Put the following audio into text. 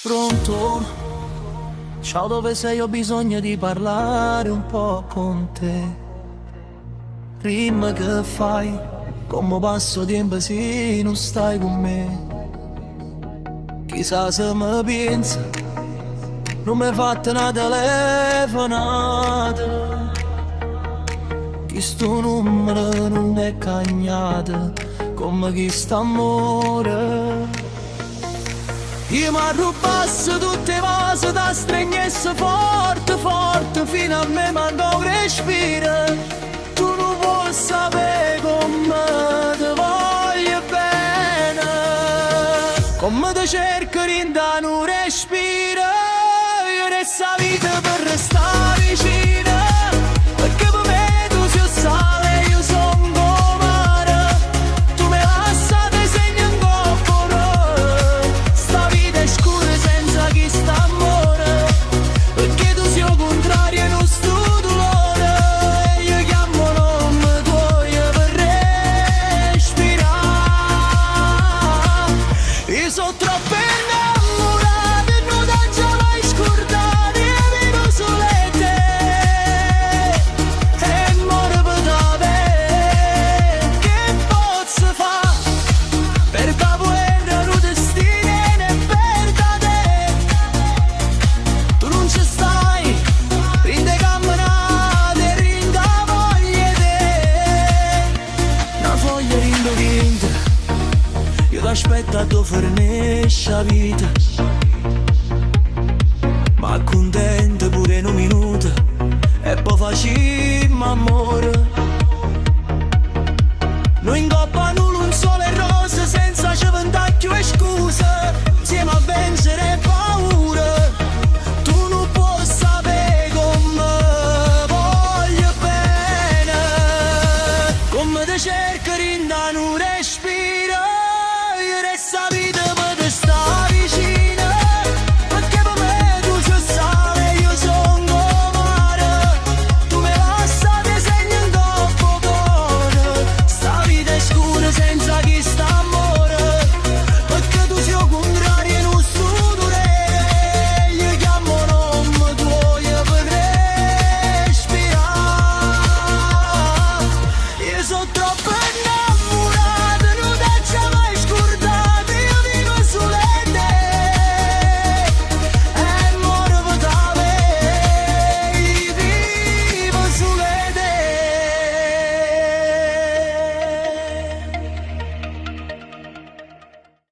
Pronto? Ciao, dove sei? Ho bisogno di parlare un po' con te. Prima che fai, come passo tempo se non stai con me. Chissà se mi pensa, non mi hai fatto una telefonata. Chi sto numero non è cagnato, come chi sta amore. Io mi arrubasse tutte le cose da stregnesse forte, forte, fino a me manca un respiro. Tu non puoi sapere come ti voglio bene, come ti cerco rindare un respiro. Io resta vita per restare vicino, perché per me tu sei sale, io sono mare. Tu mi lasciate segno in coppola, sta vita è scura senza chi sta amore, perché tu sei il contrario e non sto dolore. E io chiamo nome tuo per respirare. Io sono troppo innamorato e non ti già mai scordare. Io vivo solo in te e muore per te. Che posso fare per capoeira non destino né per te? Tu non ci stai, rinde camminate, rinde voglia te. Una foglia rinde vinta, io ti aspetto a tu fornisce la vita, ma contento pure in un minuto e poi facciamo amore. Noi in coppa